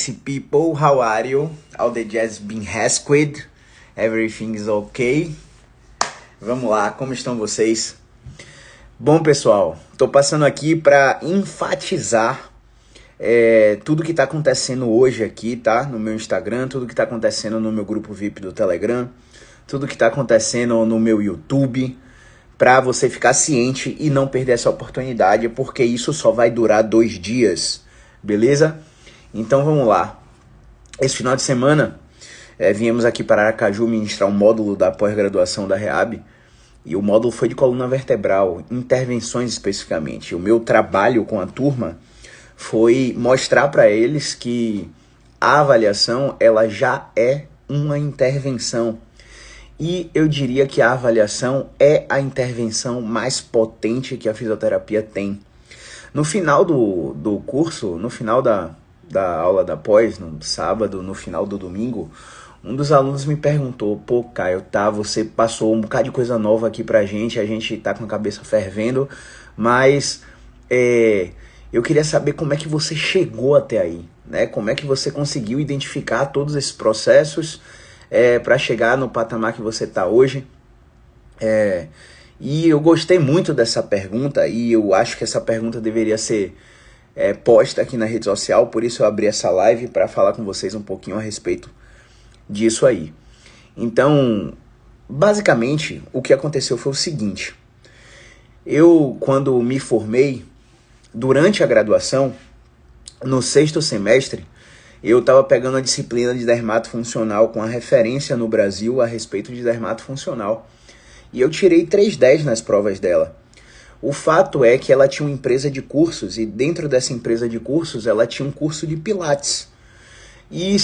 nice people, how are you? All the jazz been rescued, everything is okay. Vamos lá, como estão vocês? Bom, pessoal, tô passando aqui para enfatizar tudo que tá acontecendo hoje aqui, tá? No meu Instagram, tudo que tá acontecendo no meu grupo VIP do Telegram, tudo que tá acontecendo no meu YouTube, para você ficar ciente e não perder essa oportunidade, porque isso só vai durar 2 dias, beleza? Então vamos lá. Esse final de semana, viemos aqui para Aracaju ministrar um módulo da pós-graduação da REAB, e o módulo foi de coluna vertebral, intervenções especificamente. O meu trabalho com a turma foi mostrar para eles que a avaliação ela já é uma intervenção. E eu diria que a avaliação é a intervenção mais potente que a fisioterapia tem. No final do curso, no final da aula da pós, no sábado, no final do domingo, um dos alunos me perguntou: pô, Caio, você passou um bocado de coisa nova aqui pra gente, a gente tá com a cabeça fervendo, mas eu queria saber como é que você chegou até aí, né? Como é que você conseguiu identificar todos esses processos para chegar no patamar que você está hoje. E eu gostei muito dessa pergunta, e eu acho que essa pergunta deveria ser posta aqui na rede social, por isso eu abri essa live para falar com vocês um pouquinho a respeito disso aí. Então, basicamente, o que aconteceu foi o seguinte: eu, quando me formei, durante a graduação, no 6º semestre, eu estava pegando a disciplina de dermatofuncional com a referência no Brasil a respeito de dermatofuncional. E eu tirei 3,10 nas provas dela. O fato é que ela tinha uma empresa de cursos, e dentro dessa empresa de cursos ela tinha um curso de Pilates. E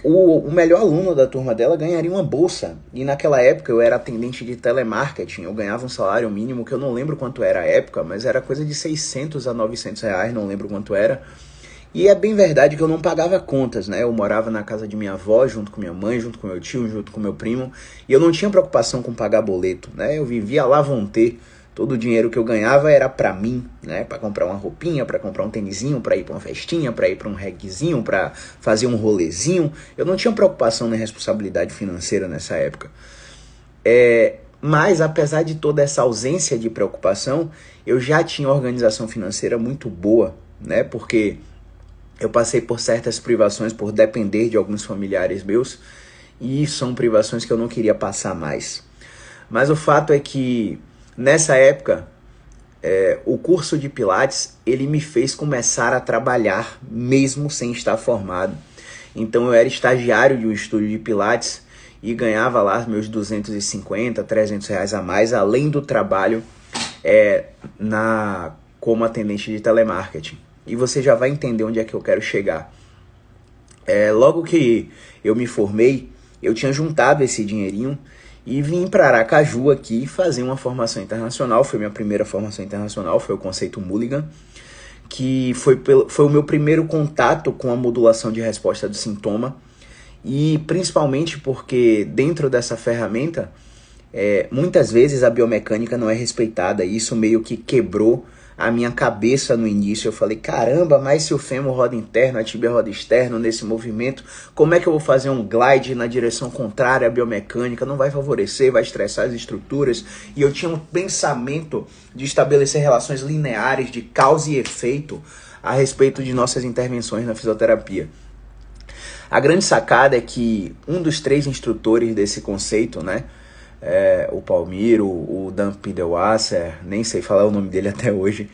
o melhor aluno da turma dela ganharia uma bolsa. E naquela época eu era atendente de telemarketing, eu ganhava um salário mínimo que eu não lembro quanto era a época, mas era coisa de 600 a 900 reais, não lembro quanto era. E é bem verdade que eu não pagava contas, né? Eu morava na casa de minha avó, junto com minha mãe, junto com meu tio, junto com meu primo, e eu não tinha preocupação com pagar boleto, né? Eu vivia lá vontade. Todo o dinheiro que eu ganhava era pra mim, né? Pra comprar uma roupinha, pra comprar um tênisinho, pra ir pra uma festinha, pra ir pra um reguezinho, pra fazer um rolezinho. Eu não tinha preocupação nem responsabilidade financeira nessa época. Mas apesar de toda essa ausência de preocupação, eu já tinha organização financeira muito boa, né? Porque eu passei por certas privações por depender de alguns familiares meus, e são privações que eu não queria passar mais. Mas o fato é que, nessa época, o curso de Pilates, ele me fez começar a trabalhar, mesmo sem estar formado. Então eu era estagiário de um estúdio de Pilates e ganhava lá meus 250, 300 reais a mais, além do trabalho como atendente de telemarketing. E você já vai entender onde é que eu quero chegar. Logo que eu me formei, eu tinha juntado esse dinheirinho e vim para Aracaju aqui fazer uma formação internacional. Foi minha primeira formação internacional, foi o conceito Mulligan, que foi o meu primeiro contato com a modulação de resposta do sintoma, e principalmente porque dentro dessa ferramenta, muitas vezes a biomecânica não é respeitada, e isso meio que quebrou a minha cabeça no início. Eu falei: caramba, mas se o fêmur roda interno, a tíbia roda externo nesse movimento, como é que eu vou fazer um glide na direção contrária à biomecânica? Não vai favorecer, vai estressar as estruturas. E eu tinha um pensamento de estabelecer relações lineares de causa e efeito a respeito de nossas intervenções na fisioterapia. A grande sacada é que um dos 3 instrutores desse conceito, né, o Palmiro, o Dan Pidelwasser, nem sei falar o nome dele até hoje,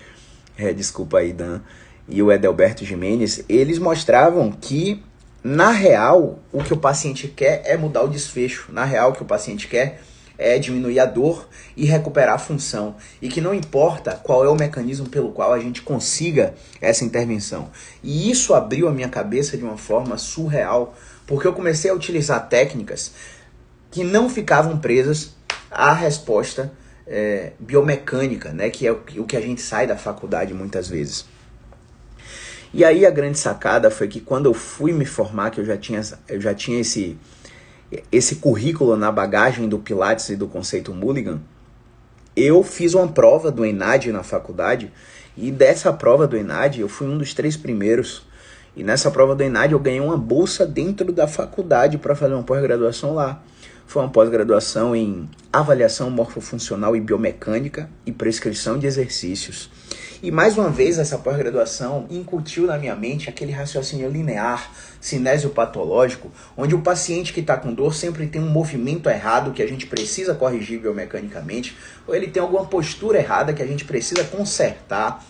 desculpa aí, Dan, e o Edelberto Jimenez, eles mostravam que, na real, o que o paciente quer é mudar o desfecho. Na real, o que o paciente quer é diminuir a dor e recuperar a função, e que não importa qual é o mecanismo pelo qual a gente consiga essa intervenção. E isso abriu a minha cabeça de uma forma surreal, porque eu comecei a utilizar técnicas que não ficavam presas à resposta biomecânica, né, que é o que a gente sai da faculdade muitas vezes. E aí a grande sacada foi que, quando eu fui me formar, que eu já tinha esse currículo na bagagem do Pilates e do conceito Mulligan, eu fiz uma prova do ENAD na faculdade, e dessa prova do ENAD eu fui um dos 3 primeiros. E nessa prova do ENAD eu ganhei uma bolsa dentro da faculdade para fazer uma pós-graduação lá. Foi uma pós-graduação em avaliação morfofuncional e biomecânica e prescrição de exercícios. E mais uma vez essa pós-graduação incutiu na minha mente aquele raciocínio linear, cinésio patológico, onde o paciente que está com dor sempre tem um movimento errado que a gente precisa corrigir biomecanicamente, ou ele tem alguma postura errada que a gente precisa consertar,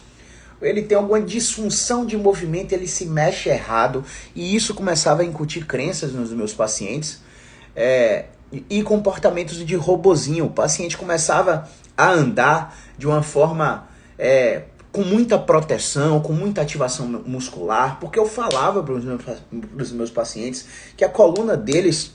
ou ele tem alguma disfunção de movimento, ele se mexe errado, e isso começava a incutir crenças nos meus pacientes, e comportamentos de robozinho. O paciente começava a andar de uma forma com muita proteção, com muita ativação muscular, porque eu falava para os meus pacientes que a coluna deles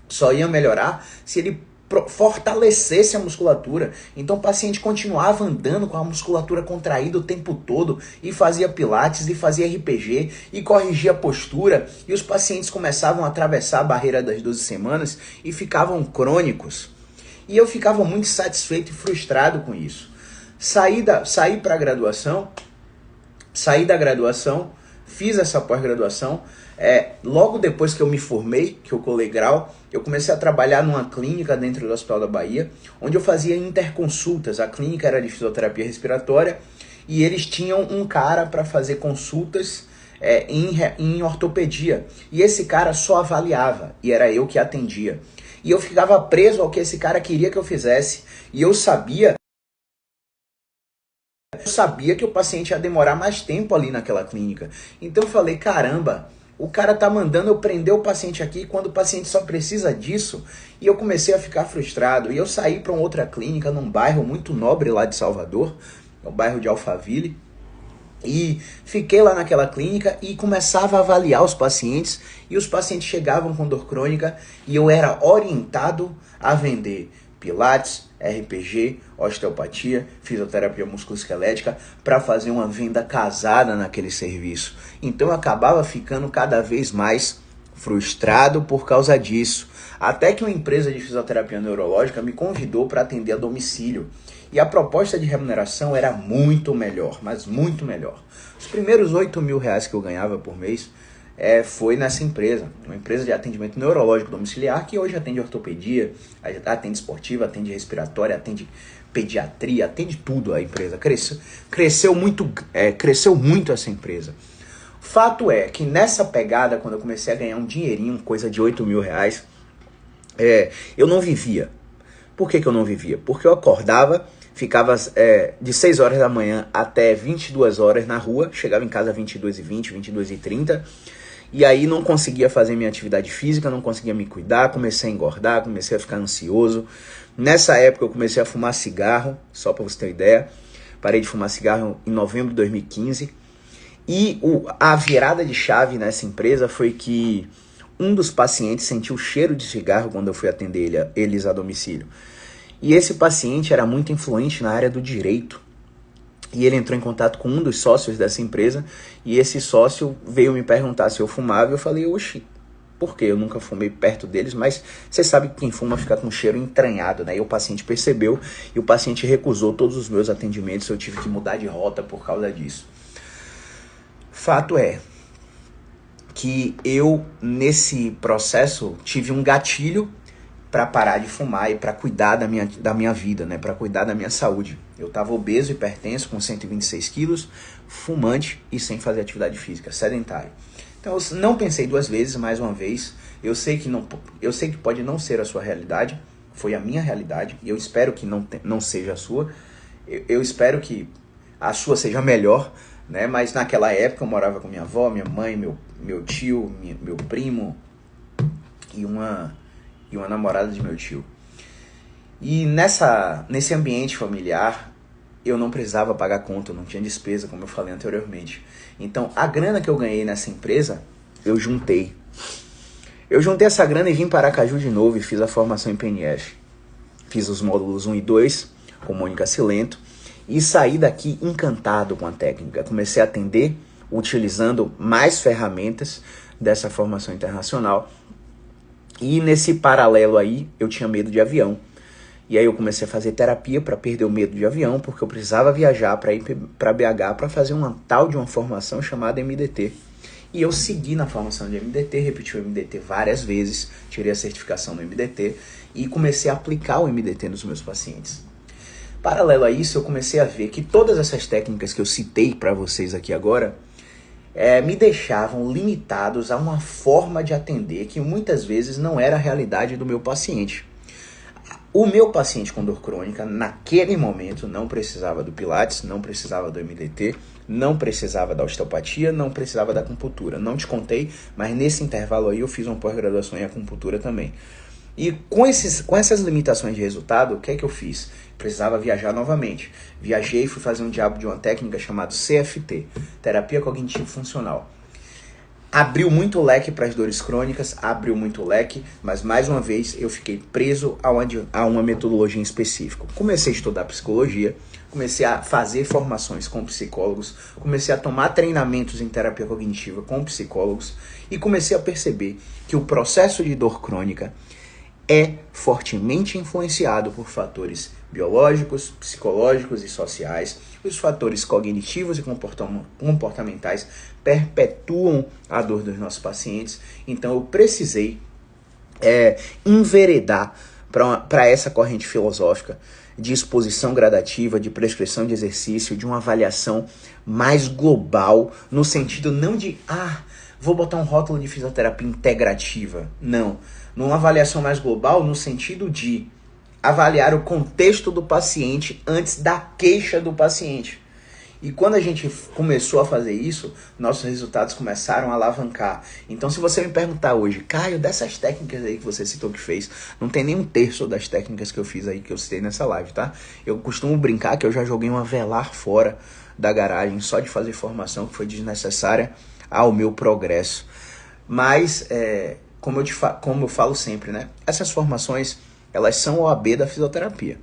só ia melhorar se ele fortalecesse a musculatura. Então o paciente continuava andando com a musculatura contraída o tempo todo e fazia pilates e fazia RPG e corrigia a postura, e os pacientes começavam a atravessar a barreira das 12 semanas e ficavam crônicos. E eu ficava muito satisfeito e frustrado com isso. Saí da graduação, fiz essa pós-graduação. Logo depois que eu me formei, que eu colei grau, eu comecei a trabalhar numa clínica dentro do Hospital da Bahia, onde eu fazia interconsultas. A clínica era de fisioterapia respiratória e eles tinham um cara para fazer consultas em ortopedia. E esse cara só avaliava e era eu que atendia. E eu ficava preso ao que esse cara queria que eu fizesse. E eu sabia que o paciente ia demorar mais tempo ali naquela clínica. Então eu falei, caramba, o cara tá mandando eu prender o paciente aqui quando o paciente só precisa disso. E eu comecei a ficar frustrado. E eu saí para uma outra clínica num bairro muito nobre lá de Salvador, o bairro de Alphaville. E fiquei lá naquela clínica e começava a avaliar os pacientes. E os pacientes chegavam com dor crônica e eu era orientado a vender pilates, RPG, osteopatia, fisioterapia musculoesquelética para fazer uma venda casada naquele serviço. Então eu acabava ficando cada vez mais frustrado por causa disso. Até que uma empresa de fisioterapia neurológica me convidou para atender a domicílio. E a proposta de remuneração era muito melhor, mas muito melhor. Os primeiros R$8.000 que eu ganhava por mês foi nessa empresa, uma empresa de atendimento neurológico domiciliar que hoje atende ortopedia, atende esportiva, atende respiratória, atende pediatria, atende tudo. A empresa cresceu muito essa empresa. Fato é que nessa pegada, quando eu comecei a ganhar um dinheirinho, coisa de R$8.000, eu não vivia. Por que eu não vivia? Porque eu acordava, ficava de 6 horas da manhã até 22 horas na rua, chegava em casa 22h20, 22h30, e aí não conseguia fazer minha atividade física, não conseguia me cuidar, comecei a engordar, comecei a ficar ansioso. Nessa época eu comecei a fumar cigarro, só para você ter uma ideia. Parei de fumar cigarro em novembro de 2015. E a virada de chave nessa empresa foi que um dos pacientes sentiu o cheiro de cigarro quando eu fui atender eles a domicílio. E esse paciente era muito influente na área do direito. E ele entrou em contato com um dos sócios dessa empresa, e esse sócio veio me perguntar se eu fumava. Eu falei, oxi, por quê? Eu nunca fumei perto deles, mas você sabe que quem fuma fica com um cheiro entranhado, né? E o paciente percebeu, e o paciente recusou todos os meus atendimentos. Eu tive que mudar de rota por causa disso. Fato é que eu, nesse processo, tive um gatilho para parar de fumar e para cuidar da minha vida, né? Para cuidar da minha saúde. Eu estava obeso, hipertenso, com 126 quilos, fumante e sem fazer atividade física, sedentário. Então eu não pensei duas vezes, mais uma vez. Eu sei que pode não ser a sua realidade, foi a minha realidade, e eu espero que não seja a sua. Eu espero que a sua seja melhor, né? Mas naquela época eu morava com minha avó, minha mãe, meu tio, meu primo e uma namorada de meu tio. E nesse ambiente familiar, eu não precisava pagar conta, eu não tinha despesa, como eu falei anteriormente. Então, a grana que eu ganhei nessa empresa, eu juntei. Eu juntei essa grana e vim para Aracaju de novo e fiz a formação em PNF. Fiz os módulos 1 e 2 com Mônica Silento e saí daqui encantado com a técnica. Comecei a atender utilizando mais ferramentas dessa formação internacional. E nesse paralelo aí, eu tinha medo de avião. E aí eu comecei a fazer terapia para perder o medo de avião, porque eu precisava viajar para ir para BH para fazer uma formação chamada MDT. E eu segui na formação de MDT, repeti o MDT várias vezes, tirei a certificação no MDT e comecei a aplicar o MDT nos meus pacientes. Paralelo a isso, eu comecei a ver que todas essas técnicas que eu citei para vocês aqui agora me deixavam limitados a uma forma de atender que muitas vezes não era a realidade do meu paciente. O meu paciente com dor crônica, naquele momento, não precisava do Pilates, não precisava do MDT, não precisava da osteopatia, não precisava da acupuntura. Não te contei, mas nesse intervalo aí eu fiz uma pós-graduação em acupuntura também. E com essas limitações de resultado, o que é que eu fiz? Precisava viajar novamente. Viajei e fui fazer um diabo de uma técnica chamada CFT, Terapia Cognitivo Funcional. Abriu muito o leque para as dores crônicas, abriu muito o leque, mas mais uma vez eu fiquei preso a uma metodologia em específico. Comecei a estudar psicologia, comecei a fazer formações com psicólogos, comecei a tomar treinamentos em terapia cognitiva com psicólogos e comecei a perceber que o processo de dor crônica é fortemente influenciado por fatores biológicos, psicológicos e sociais. Os fatores cognitivos e comportamentais perpetuam a dor dos nossos pacientes. Então eu precisei enveredar para essa corrente filosófica de exposição gradativa, de prescrição de exercício, de uma avaliação mais global, no sentido não de, vou botar um rótulo de fisioterapia integrativa. Não. Numa avaliação mais global, no sentido de avaliar o contexto do paciente antes da queixa do paciente. E quando a gente começou a fazer isso, nossos resultados começaram a alavancar. Então, se você me perguntar hoje, Caio, dessas técnicas aí que você citou que fez, não tem nem um terço das técnicas que eu fiz aí, que eu citei nessa live, tá? Eu costumo brincar que eu já joguei uma velar fora da garagem só de fazer formação que foi desnecessária ao meu progresso. Mas, como eu falo sempre, né? Essas formações, elas são o AB da fisioterapia.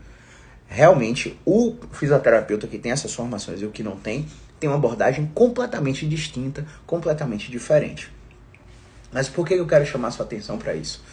Realmente, o fisioterapeuta que tem essas formações e o que não tem uma abordagem completamente distinta, completamente diferente. Mas por que eu quero chamar sua atenção para isso?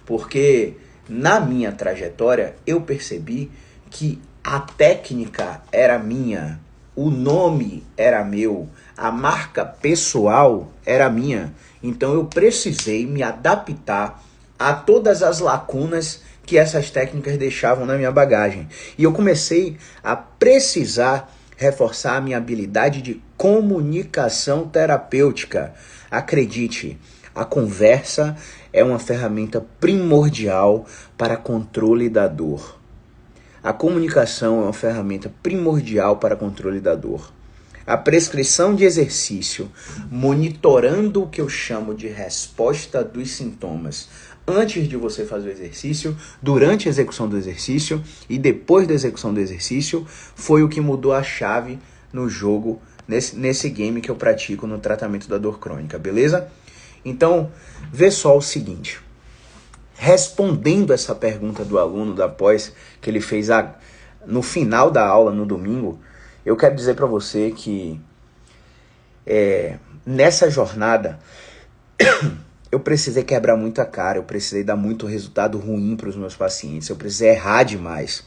Porque na minha trajetória eu percebi que a técnica era minha, o nome era meu, a marca pessoal era minha. Então eu precisei me adaptar a todas as lacunas que essas técnicas deixavam na minha bagagem. E eu comecei a precisar reforçar a minha habilidade de comunicação terapêutica. Acredite, a conversa é uma ferramenta primordial para controle da dor. A comunicação é uma ferramenta primordial para controle da dor. A prescrição de exercício, monitorando o que eu chamo de resposta dos sintomas, antes de você fazer o exercício, durante a execução do exercício e depois da execução do exercício, foi o que mudou a chave no jogo, nesse game que eu pratico no tratamento da dor crônica, beleza? Então, vê só o seguinte. Respondendo essa pergunta do aluno da pós, que ele fez no final da aula, no domingo, eu quero dizer para você que nessa jornada eu precisei quebrar muito a cara, eu precisei dar muito resultado ruim para os meus pacientes, eu precisei errar demais.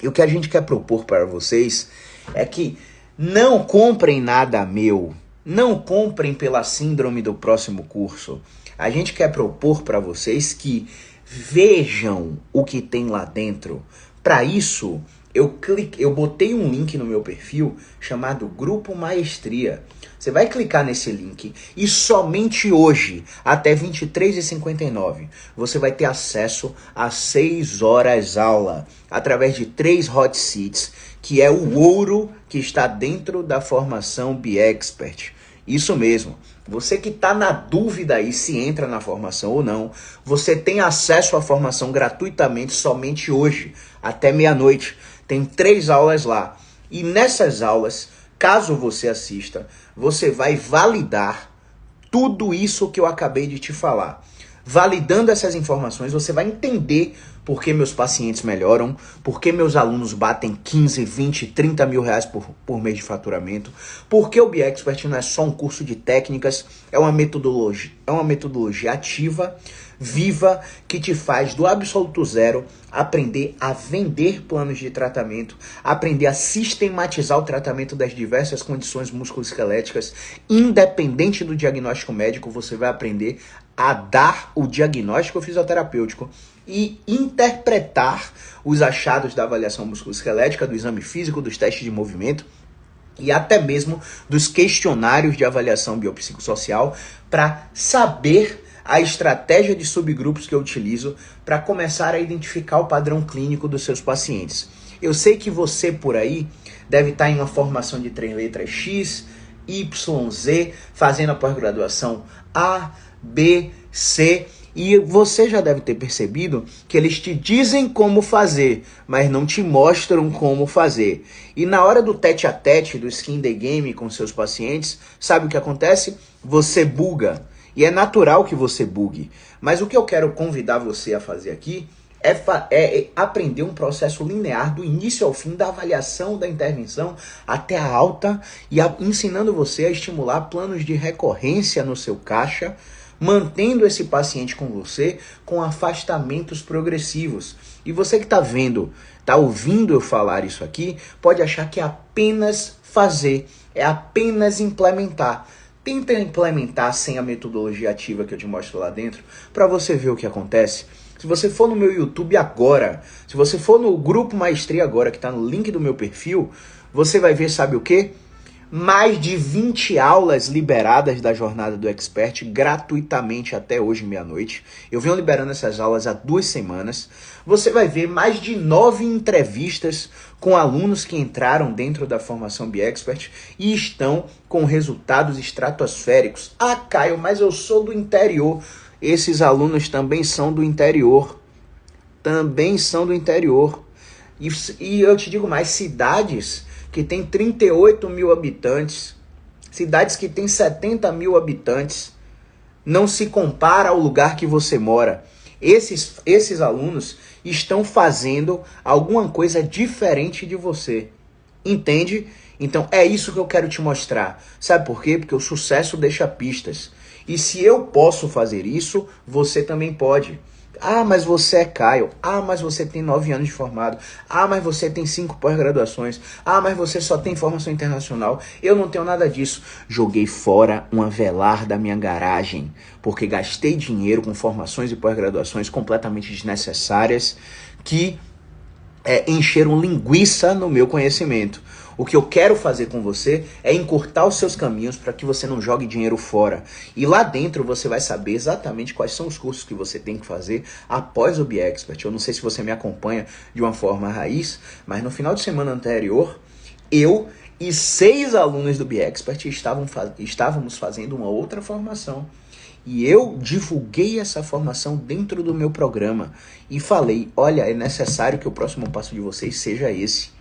E o que a gente quer propor para vocês é que não comprem nada meu, não comprem pela síndrome do próximo curso. A gente quer propor para vocês que vejam o que tem lá dentro. Para isso, eu botei um link no meu perfil chamado Grupo Maestria. Você vai clicar nesse link e somente hoje, até 23h59, você vai ter acesso a 6 horas aula, através de 3 hot seats, que é o ouro que está dentro da formação Be-Expert. Isso mesmo. Você que está na dúvida aí se entra na formação ou não, você tem acesso à formação gratuitamente somente hoje, até meia-noite. Tem 3 aulas lá. E nessas aulas, caso você assista, você vai validar tudo isso que eu acabei de te falar. Validando essas informações, você vai entender por que meus pacientes melhoram, por que meus alunos batem 15, 20, 30 mil reais por mês de faturamento, por que o BeExpert não é só um curso de técnicas, é uma metodologia ativa, viva, que te faz do absoluto zero aprender a vender planos de tratamento, aprender a sistematizar o tratamento das diversas condições musculoesqueléticas, independente do diagnóstico médico, você vai aprender a dar o diagnóstico fisioterapêutico e interpretar os achados da avaliação musculoesquelética, do exame físico, dos testes de movimento e até mesmo dos questionários de avaliação biopsicossocial para saber a estratégia de subgrupos que eu utilizo para começar a identificar o padrão clínico dos seus pacientes. Eu sei que você por aí deve estar em uma formação de 3 letras X, Y, Z, fazendo a pós-graduação A, B, C, e você já deve ter percebido que eles te dizem como fazer, mas não te mostram como fazer. E na hora do tete a tete, do skin the game com seus pacientes, sabe o que acontece? Você buga. E é natural que você bugue. Mas o que eu quero convidar você a fazer aqui é aprender um processo linear do início ao fim da avaliação da intervenção até a alta e ensinando você a estimular planos de recorrência no seu caixa, mantendo esse paciente com você com afastamentos progressivos. E você que está ouvindo eu falar isso aqui, pode achar que é apenas fazer, é apenas implementar. Tenta implementar sem a metodologia ativa que eu te mostro lá dentro, para você ver o que acontece. Se você for no meu YouTube agora, se você for no Grupo Maestria agora, que está no link do meu perfil, você vai ver, sabe o quê? Mais de 20 aulas liberadas da Jornada do Expert gratuitamente até hoje, meia-noite. Eu venho liberando essas aulas há 2 semanas. Você vai ver mais de 9 entrevistas com alunos que entraram dentro da formação BeExpert e estão com resultados estratosféricos. Ah, Caio, mas eu sou do interior. Esses alunos também são do interior. Também são do interior. E eu te digo mais, cidades que tem 38 mil habitantes, cidades que tem 70 mil habitantes, não se compara ao lugar que você mora. Esses alunos estão fazendo alguma coisa diferente de você. Entende? Então é isso que eu quero te mostrar. Sabe por quê? Porque o sucesso deixa pistas. E se eu posso fazer isso, você também pode. Ah, mas você é Caio. Ah, mas você tem 9 anos de formado. Ah, mas você tem 5 pós-graduações. Ah, mas você só tem formação internacional. Eu não tenho nada disso. Joguei fora uma velar da minha garagem, porque gastei dinheiro com formações e pós-graduações completamente desnecessárias que encheram linguiça no meu conhecimento. O que eu quero fazer com você é encurtar os seus caminhos para que você não jogue dinheiro fora. E lá dentro você vai saber exatamente quais são os cursos que você tem que fazer após o BeExpert. Eu não sei se você me acompanha de uma forma raiz, mas no final de semana anterior, eu e 6 alunos do BeExpert estávamos fazendo uma outra formação. E eu divulguei essa formação dentro do meu programa e falei, olha, é necessário que o próximo passo de vocês seja esse.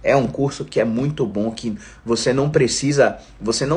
É um curso que é muito bom, que você não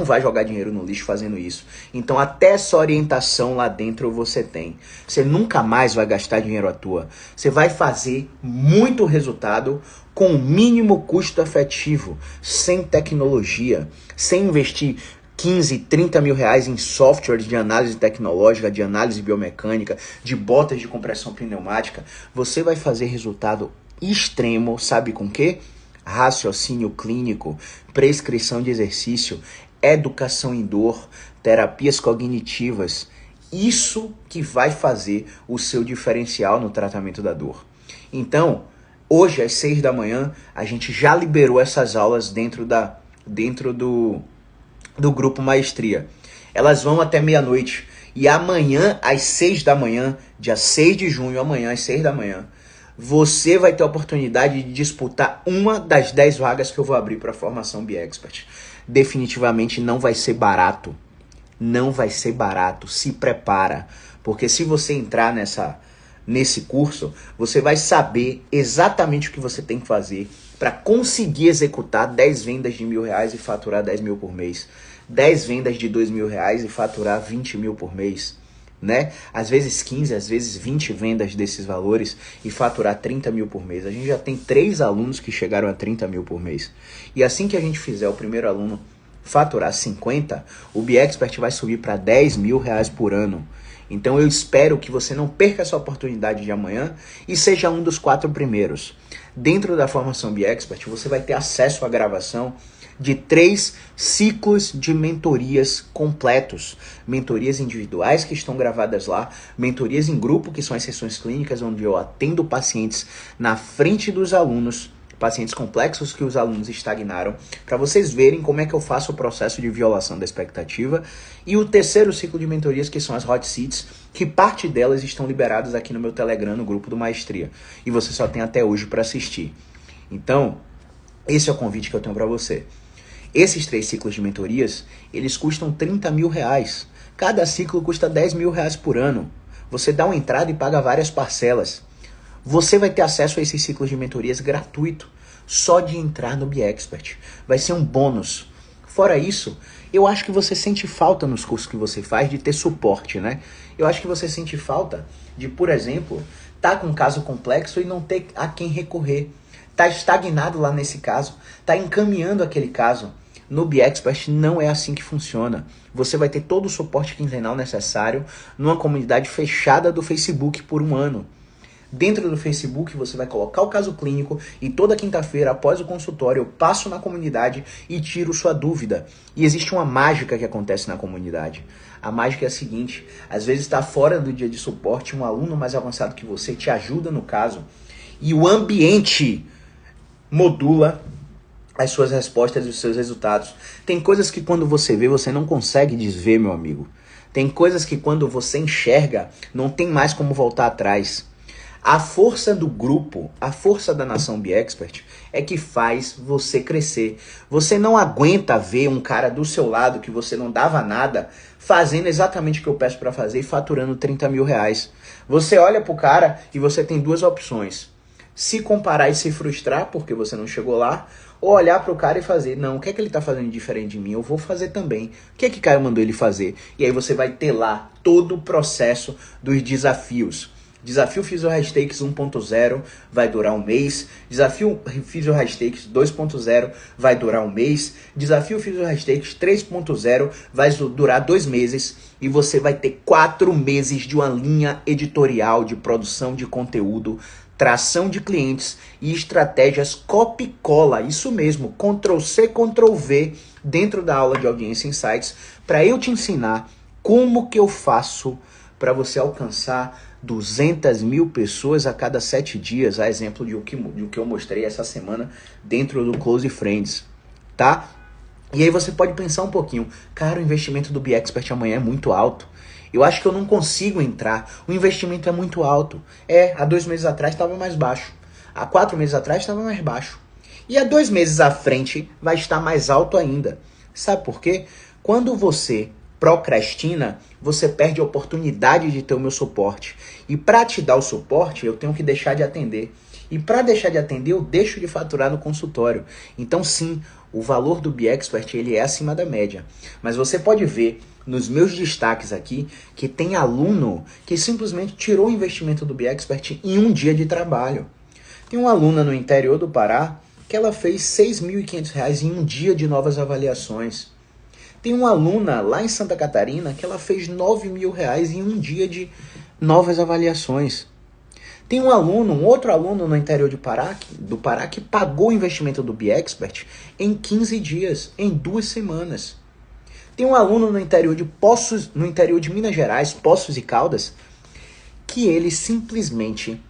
vai jogar dinheiro no lixo fazendo isso. Então até essa orientação lá dentro você tem. Você nunca mais vai gastar dinheiro à toa. Você vai fazer muito resultado com o mínimo custo efetivo, sem tecnologia, sem investir 15, 30 mil reais em softwares de análise tecnológica, de análise biomecânica, de botas de compressão pneumática. Você vai fazer resultado extremo, sabe com o quê? Raciocínio clínico, prescrição de exercício, educação em dor, terapias cognitivas. Isso que vai fazer o seu diferencial no tratamento da dor. Então, hoje às 6 da manhã, a gente já liberou essas aulas dentro do Grupo Maestria. Elas vão até meia-noite. E amanhã, às 6 da manhã, dia 6 de junho, amanhã às 6 da manhã, você vai ter a oportunidade de disputar uma das 10 vagas que eu vou abrir para a formação BeExpert. Definitivamente não vai ser barato. Não vai ser barato. Se prepara. Porque se você entrar nesse curso, você vai saber exatamente o que você tem que fazer para conseguir executar 10 vendas de R$1.000 e faturar 10 mil por mês. 10 vendas de R$2.000 e faturar 20 mil por mês. né? Às vezes 15, às vezes 20 vendas desses valores e faturar 30 mil por mês. A gente já tem 3 alunos que chegaram a 30 mil por mês. E assim que a gente fizer o primeiro aluno faturar 50, o BeExpert vai subir para 10 mil reais por ano. Então eu espero que você não perca essa oportunidade de amanhã e seja um dos 4 primeiros. Dentro da formação BeExpert, você vai ter acesso à gravação de 3 ciclos de mentorias completos. Mentorias individuais que estão gravadas lá, mentorias em grupo, que são as sessões clínicas, onde eu atendo pacientes na frente dos alunos, pacientes complexos que os alunos estagnaram, para vocês verem como é que eu faço o processo de violação da expectativa. E o terceiro ciclo de mentorias, que são as Hot Seats, que parte delas estão liberadas aqui no meu Telegram, no grupo do Maestria. E você só tem até hoje para assistir. Então, esse é o convite que eu tenho para você. Esses 3 ciclos de mentorias, eles custam 30 mil reais. Cada ciclo custa 10 mil reais por ano. Você dá uma entrada e paga várias parcelas. Você vai ter acesso a esses ciclos de mentorias gratuito, só de entrar no BeExpert. Vai ser um bônus. Fora isso, eu acho que você sente falta nos cursos que você faz de ter suporte, né? Eu acho que você sente falta de, por exemplo, estar com um caso complexo e não ter a quem recorrer. Tá estagnado lá nesse caso, tá encaminhando aquele caso. No BeExpert não é assim que funciona. Você vai ter todo o suporte quinzenal necessário numa comunidade fechada do Facebook por 1 ano. Dentro do Facebook você vai colocar o caso clínico e toda quinta-feira após o consultório eu passo na comunidade e tiro sua dúvida. E existe uma mágica que acontece na comunidade. A mágica é a seguinte: às vezes está fora do dia de suporte, um aluno mais avançado que você te ajuda no caso e o ambiente modula as suas respostas e os seus resultados. Tem coisas que quando você vê, você não consegue desver, meu amigo. Tem coisas que quando você enxerga, não tem mais como voltar atrás. A força do grupo, a força da nação BeExpert é que faz você crescer. Você não aguenta ver um cara do seu lado que você não dava nada fazendo exatamente o que eu peço para fazer e faturando 30 mil reais. Você olha pro cara e você tem 2 opções. Se comparar e se frustrar porque você não chegou lá, ou olhar pro cara e fazer, não, o que é que ele tá fazendo diferente de mim? Eu vou fazer também. O que é que Caio mandou ele fazer? E aí você vai ter lá todo o processo dos desafios. Desafio Physio High Stakes 1.0 vai durar 1 mês. Desafio Physio High Stakes 2.0 vai durar 1 mês. Desafio Physio High Stakes 3.0 vai durar 2 meses. E você vai ter 4 meses de uma linha editorial de produção de conteúdo, tração de clientes e estratégias copy-cola. Isso mesmo, Ctrl+C, Ctrl+V dentro da aula de Audiência Insights para eu te ensinar como que eu faço para você alcançar 200 mil pessoas a cada 7 dias, a exemplo de o que eu mostrei essa semana dentro do Close Friends, tá? E aí você pode pensar um pouquinho, cara, o investimento do BeExpert amanhã é muito alto. Eu acho que eu não consigo entrar, o investimento é muito alto. Há 2 meses atrás estava mais baixo, há 4 meses atrás estava mais baixo. E há 2 meses à frente vai estar mais alto ainda. Sabe por quê? Quando você procrastina, você perde a oportunidade de ter o meu suporte. E para te dar o suporte, eu tenho que deixar de atender. E para deixar de atender, eu deixo de faturar no consultório. Então sim, o valor do BeExpert ele é acima da média. Mas você pode ver nos meus destaques aqui que tem aluno que simplesmente tirou o investimento do BeExpert em 1 dia de trabalho. Tem uma aluna no interior do Pará que ela fez R$ 6.500 em 1 dia de novas avaliações. Tem uma aluna lá em Santa Catarina que ela fez R$ 9.000 em 1 dia de novas avaliações. Tem um outro aluno no interior do Pará que pagou o investimento do BeExpert em 15 dias, em 2 semanas. Tem um aluno no interior de Minas Gerais, Poços e Caldas, que ele simplesmente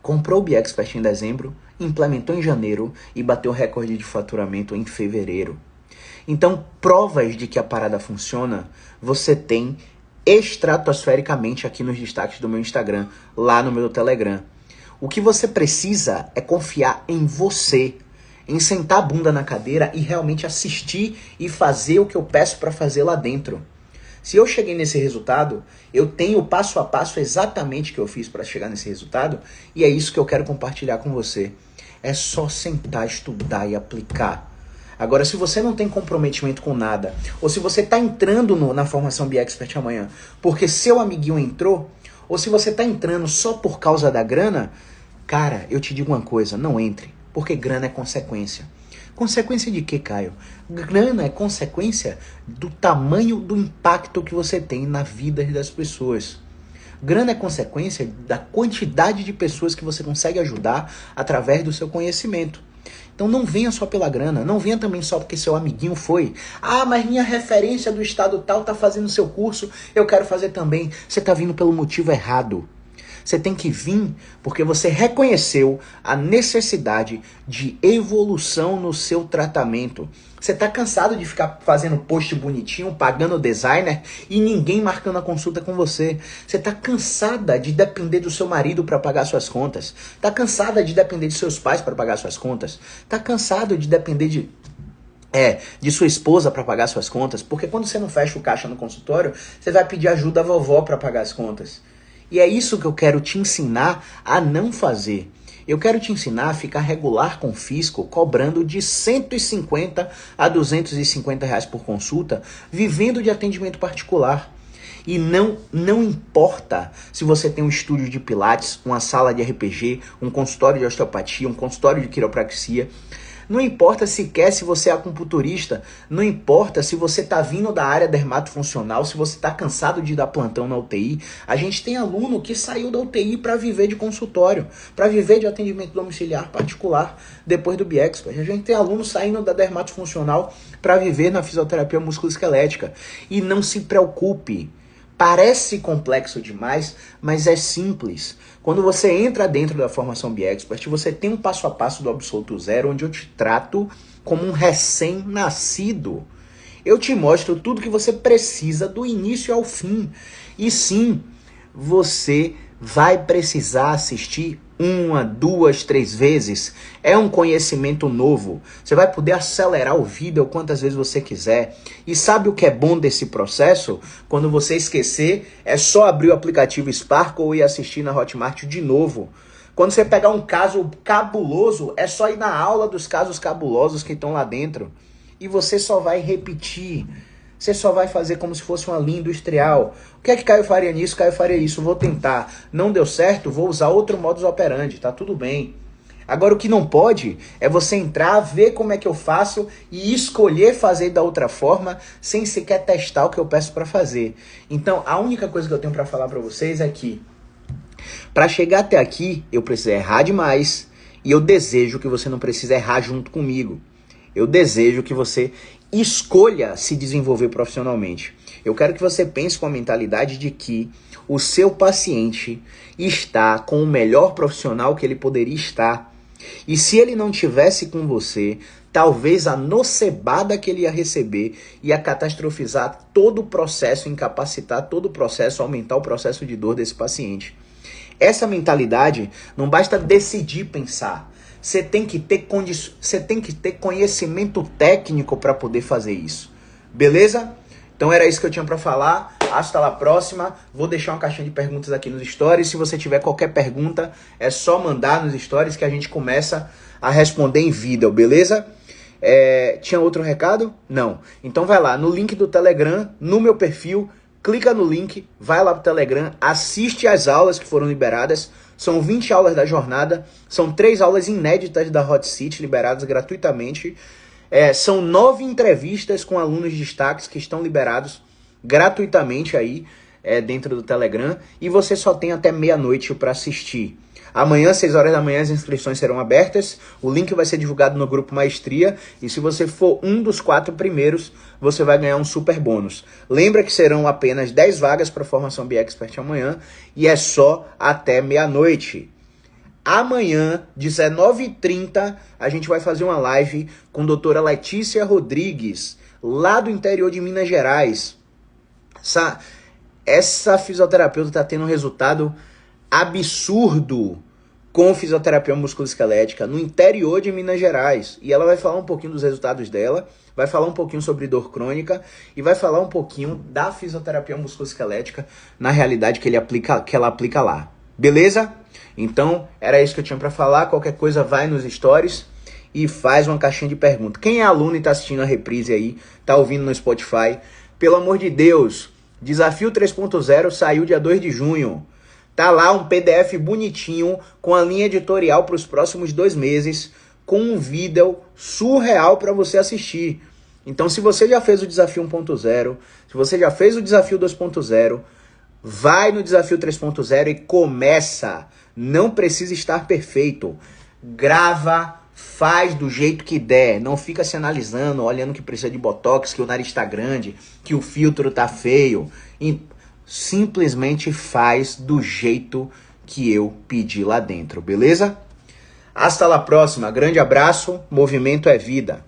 comprou o BeExpert em dezembro, implementou em janeiro e bateu recorde de faturamento em fevereiro. Então, provas de que a parada funciona, você tem estratosfericamente aqui nos destaques do meu Instagram, lá no meu Telegram. O que você precisa é confiar em você, em sentar a bunda na cadeira e realmente assistir e fazer o que eu peço para fazer lá dentro. Se eu cheguei nesse resultado, eu tenho o passo a passo exatamente que eu fiz para chegar nesse resultado e é isso que eu quero compartilhar com você. É só sentar, estudar e aplicar. Agora, se você não tem comprometimento com nada, ou se você está entrando na formação BeExpert amanhã porque seu amiguinho entrou, ou se você está entrando só por causa da grana, cara, eu te digo uma coisa, não entre, porque grana é consequência. Consequência de quê, Caio? Grana é consequência do tamanho do impacto que você tem na vida das pessoas. Grana é consequência da quantidade de pessoas que você consegue ajudar através do seu conhecimento. Então não venha só pela grana, não venha também só porque seu amiguinho foi. Ah, mas minha referência do estado tal tá fazendo seu curso, eu quero fazer também. Você tá vindo pelo motivo errado. Você tem que vir porque você reconheceu a necessidade de evolução no seu tratamento. Você está cansado de ficar fazendo post bonitinho, pagando designer e ninguém marcando a consulta com você. Você está cansada de depender do seu marido para pagar suas contas. Está cansada de depender de seus pais para pagar suas contas. Está cansado de depender de sua esposa para pagar suas contas. Porque quando você não fecha o caixa no consultório, você vai pedir ajuda à vovó para pagar as contas. E é isso que eu quero te ensinar a não fazer. Eu quero te ensinar a ficar regular com o fisco, cobrando de 150 a 250 reais por consulta, vivendo de atendimento particular. E não importa se você tem um estúdio de pilates, uma sala de RPG, um consultório de osteopatia, um consultório de quiropraxia. Não importa sequer se você é acupunturista, não importa se você está vindo da área dermatofuncional, se você está cansado de dar plantão na UTI. A gente tem aluno que saiu da UTI para viver de consultório, para viver de atendimento domiciliar particular depois do BeExpert. A gente tem aluno saindo da dermatofuncional para viver na fisioterapia musculoesquelética. E não se preocupe. Parece complexo demais, mas é simples. Quando você entra dentro da formação BeExpert, você tem um passo a passo do absoluto zero, onde eu te trato como um recém-nascido. Eu te mostro tudo que você precisa do início ao fim. E sim, você vai precisar assistir 1, 2, 3 vezes. É um conhecimento novo. Você vai poder acelerar o vídeo quantas vezes você quiser. E sabe o que é bom desse processo? Quando você esquecer, é só abrir o aplicativo Sparkle e assistir na Hotmart de novo. Quando você pegar um caso cabuloso, é só ir na aula dos casos cabulosos que estão lá dentro. E você só vai repetir. Você só vai fazer como se fosse uma linha industrial. O que é que Caio faria nisso? Caio faria isso. Vou tentar. Não deu certo? Vou usar outro modus operandi. Tá tudo bem. Agora o que não pode é você entrar, ver como é que eu faço e escolher fazer da outra forma sem sequer testar o que eu peço para fazer. Então a única coisa que eu tenho para falar para vocês é que para chegar até aqui eu preciso errar demais e eu desejo que você não precise errar junto comigo. Eu desejo que você escolha se desenvolver profissionalmente. Eu quero que você pense com a mentalidade de que o seu paciente está com o melhor profissional que ele poderia estar. E se ele não tivesse com você, talvez a nocebada que ele ia receber ia catastrofizar todo o processo, incapacitar todo o processo, aumentar o processo de dor desse paciente. Essa mentalidade não basta decidir pensar. Você tem que ter conhecimento técnico para poder fazer isso. Beleza? Então era isso que eu tinha para falar. Hasta la próxima. Vou deixar uma caixinha de perguntas aqui nos stories. Se você tiver qualquer pergunta, é só mandar nos stories que a gente começa a responder em vídeo, beleza? Tinha outro recado? Não. Então vai lá no link do Telegram, no meu perfil, clica no link, vai lá pro Telegram, assiste as aulas que foram liberadas. São 20 aulas da jornada, são 3 aulas inéditas da Hot Seat liberadas gratuitamente. São 9 entrevistas com alunos de destaques que estão liberados gratuitamente aí dentro do Telegram. E você só tem até meia-noite para assistir. Amanhã, 6 horas da manhã, as inscrições serão abertas. O link vai ser divulgado no grupo Maestria. E se você for um dos 4 primeiros, você vai ganhar um super bônus. Lembra que serão apenas 10 vagas para a formação BeExpert amanhã. E é só até meia-noite. Amanhã, 19h30, a gente vai fazer uma live com a doutora Letícia Rodrigues, lá do interior de Minas Gerais. Essa fisioterapeuta está tendo um resultado absurdo com fisioterapia musculoesquelética no interior de Minas Gerais. E ela vai falar um pouquinho dos resultados dela, vai falar um pouquinho sobre dor crônica e vai falar um pouquinho da fisioterapia musculoesquelética na realidade que ela aplica lá. Beleza? Então, era isso que eu tinha para falar. Qualquer coisa vai nos stories e faz uma caixinha de perguntas. Quem é aluno e tá assistindo a reprise aí, tá ouvindo no Spotify, pelo amor de Deus, Desafio 3.0 saiu dia 2 de junho. Tá lá um PDF bonitinho, com a linha editorial para os próximos 2 meses, com um vídeo surreal para você assistir. Então, se você já fez o Desafio 1.0, se você já fez o Desafio 2.0, vai no Desafio 3.0 e começa. Não precisa estar perfeito. Grava, faz do jeito que der. Não fica se analisando, olhando que precisa de botox, que o nariz tá grande, que o filtro tá feio. E simplesmente faz do jeito que eu pedi lá dentro, beleza? Hasta la próxima. Grande abraço. Movimento é vida.